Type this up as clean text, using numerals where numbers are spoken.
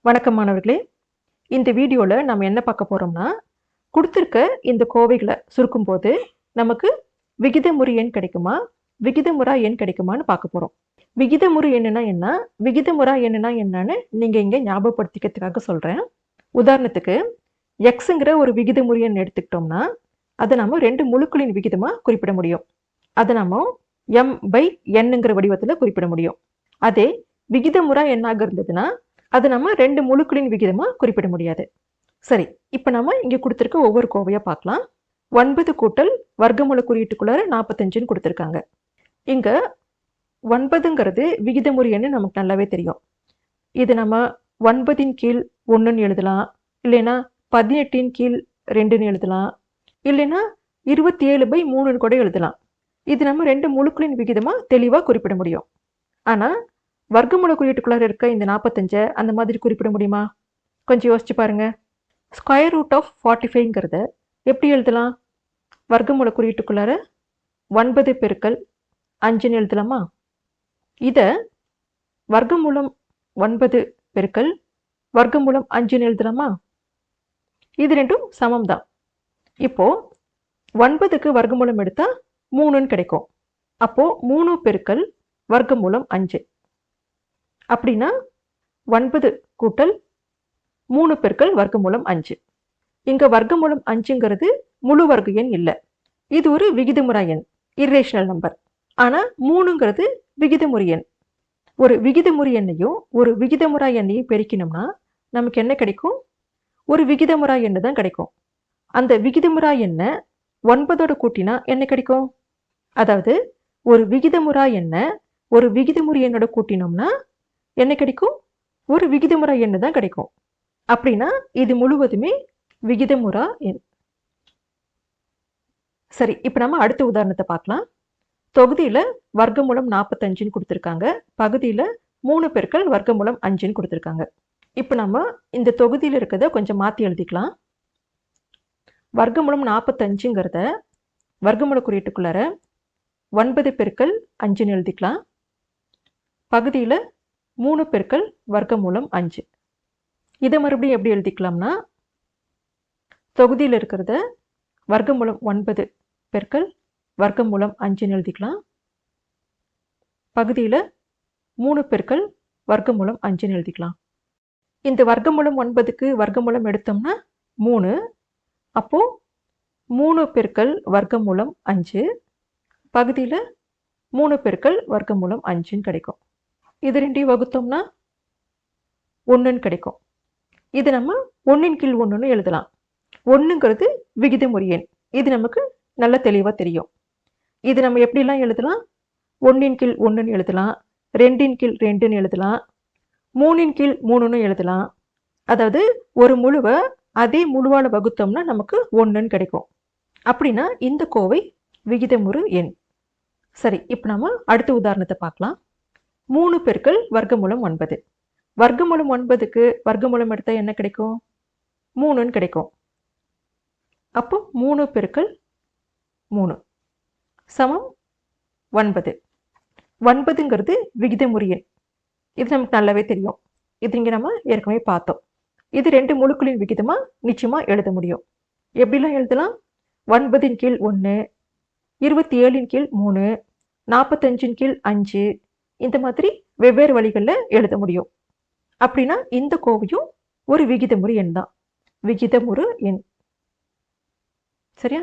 வணக்கம் மாணவர்களே. இந்த வீடியோல நம்ம என்ன பார்க்க போறோம்னா, குடுத்திருக்க இந்த கோவைகள சுருக்கும்போது நமக்கு விகிதமுறு எண் கிடைக்குமா? விகிதமுறா எண் கிடைக்குமான்னு பார்க்க போறோம். விகிதமுறு எண்ணுனா என்ன? விகிதமுறா எண்ணுனா என்னன்னு நீங்க இங்க ஞாபகப்படுத்திக்கிறதுக்காக சொல்றேன். உதாரணத்துக்கு xங்கிற ஒரு விகிதமுறு எண் எடுத்துக்கிட்டோம்னா, அத நாம 2 முழுக்களின் விகிதமா குறிப்பிட முடியும். அத நாம m/nங்கிற வடிவத்துல குறிப்பிட முடியும். அதே விகிதமுறா எண்ணாக இருந்ததுன்னா, அது நம்ம 2 முழுக்களின் விகிதமா குறிப்பிட முடியாது. சரி, இப்ப நம்ம இங்க குடுத்திருக்க ஒவ்வொரு கோவையா பார்க்கலாம். 9 கூட்டல் வர்க்கமூல குறியீட்டுக்குள்ளார 45ன்னு குடுத்திருக்காங்க. இங்க 9ங்கிறது விகிதமுறு எண்ணு நமக்கு நல்லாவே தெரியும். இது நம்ம 9ன் கீழ் 1ன்னு எழுதலாம். இல்லைன்னா 18ன் கீழ் 2ன்னு எழுதலாம். இல்லைன்னா 27/3ன்னு கூட எழுதலாம். இது நம்ம 2 முழுக்களின் விகிதமா தெளிவா குறிப்பிட முடியும். ஆனா வர்க்கமூல குறியீட்டுக்குள்ளார இருக்க இந்த 45 அந்த மாதிரி குறிப்பிட முடியுமா? கொஞ்சம் யோசிச்சு பாருங்க. ஸ்கொயர் ரூட் ஆஃப் 45ங்கிறத எப்படி எழுதலாம்? வர்க்கமூல குறியீட்டுக்குள்ளார 9 பெருக்கல் 5ன்னு எழுதலாமா? இத வர்க்கமூலம் 9 பெருக்கல் வர்க்கமூலம் 5ன்னு எழுதலாமா? இது ரெண்டும் சமம் தான். இப்போ 9க்கு வர்க்கமூலம் எடுத்தா 3ன்னு கிடைக்கும். அப்போ 3 பெருக்கல் வர்க்கமூலம் 5. அப்படின்னா 9 கூட்டல் 3 பெருக்கல் வர்க்கமூலம் 5. இங்க வர்க்கமூலம் 5ங்கிறது முழு வர்க்க எண் இல்ல. இது ஒரு விகிதமுறா எண், இர்ரேஷனல் நம்பர். ஆனா 3ங்கிறது விகிதமுறு எண். ஒரு விகிதமுறு எண்ணையும் ஒரு விகிதமுறா எண்ணையும் பெருக்கினோம்னா நமக்கு என்ன கிடைக்கும்? ஒரு விகிதமுறா எண்ணு தான் கிடைக்கும். அந்த விகிதமுறா எண்ணை 9ஓட கூட்டினா என்ன கிடைக்கும்? அதாவது ஒரு விகிதமுறா எண்ணை ஒரு விகிதமுறு எண்ணோட கூட்டினோம்னா என்ன கிடைக்கும்? ஒரு விகிதமுறா எண்ணு தான் கிடைக்கும். அப்படின்னா இது முழுவதுமே விகிதமுறா எண். சரி, இப்ப நம்ம அடுத்த உதாரணத்தை பார்க்கலாம். தொகுதியில வர்க்கமூலம் 45ன்னு கொடுத்திருக்காங்க. பகுதியில 3 பெருக்கல் வர்க்கமூலம் 5ன்னு கொடுத்திருக்காங்க. இப்ப நம்ம இந்த தொகுதியில இருக்கிறத கொஞ்சம் மாத்தி எழுதிக்கலாம். வர்க்கமூலம் 45ங்கிறத வர்க்கமூல குறியீட்டுக்குள்ளார 9 பெருக்கல் 5ன்னு எழுதிக்கலாம். பகுதியில 3 பெருக்கல் வர்க்கமூலம் 5. இதை மறுபடியும் எப்படி எழுதிக்கலாம்னா, தொகுதியில் இருக்கிறத வர்க்கமூலம் 9 பெருக்கல் வர்க்கமூலம் 5ன்னு எழுதிக்கலாம். பகுதியில் 3 பெருக்கல் வர்க்கமூலம் 5ன்னு எழுதிக்கலாம். இந்த வர்க்கமூலம் 9க்கு வர்க்கமூலம் எடுத்தோம்னா 3. அப்போ 3 பெருக்கல் வர்க்கமூலம் 5 பகுதியில் 3 பெருக்கல் வர்க்கமூலம் 5ன்னு கிடைக்கும். இது ரெண்டையும் வகுத்தோம்னா 1ன்னு கிடைக்கும். இது நம்ம 1ன் கீழ் 1ன்னு எழுதலாம். 1ங்கிறது விகிதமுறு எண். இது நமக்கு நல்ல தெளிவா தெரியும். இது நம்ம எப்படிலாம் எழுதலாம்? 1ன் கீழ் 1ன்னு எழுதலாம். 2ன் கீழ் 2ன்னு எழுதலாம். 3ன் கீழ் 3ன்னு எழுதலாம். அதாவது ஒரு முழுவை அதே முழுவால வகுத்தோம்னா நமக்கு 1ன்னு கிடைக்கும். அப்படின்னா இந்த கோவை விகிதமுறு எண். சரி, இப்போ நம்ம அடுத்த உதாரணத்தை பார்க்கலாம். 3 பெருக்கல் வர்க்கமூலம் 9. வர்க்கமூலம் 9க்கு வர்க்கமூலம் எடுத்தா என்ன கிடைக்கும்? 3ன்னு கிடைக்கும். அப்போ 3 பெருக்கல் 3 சமம் 9. 9ங்கிறது விகிதமுறு எண். இது நமக்கு நல்லாவே தெரியும். இது இங்க நம்ம ஏற்கனவே பார்த்தோம். இது 2 முழுக்களின் விகிதமா நிச்சயமா எழுத முடியும். எப்படிலாம் எழுதலாம்? 9ன் கீழ் 1, 27ன் கீழ் 3, 45ன் கீழ் 5 இந்த மாதிரி வெவ்வேறு வழிகளில் எழுத முடியும். அப்படின்னா இந்த கோவையும் ஒரு விகிதமுறு எண் தான். விகிதமுறு எண். சரியா?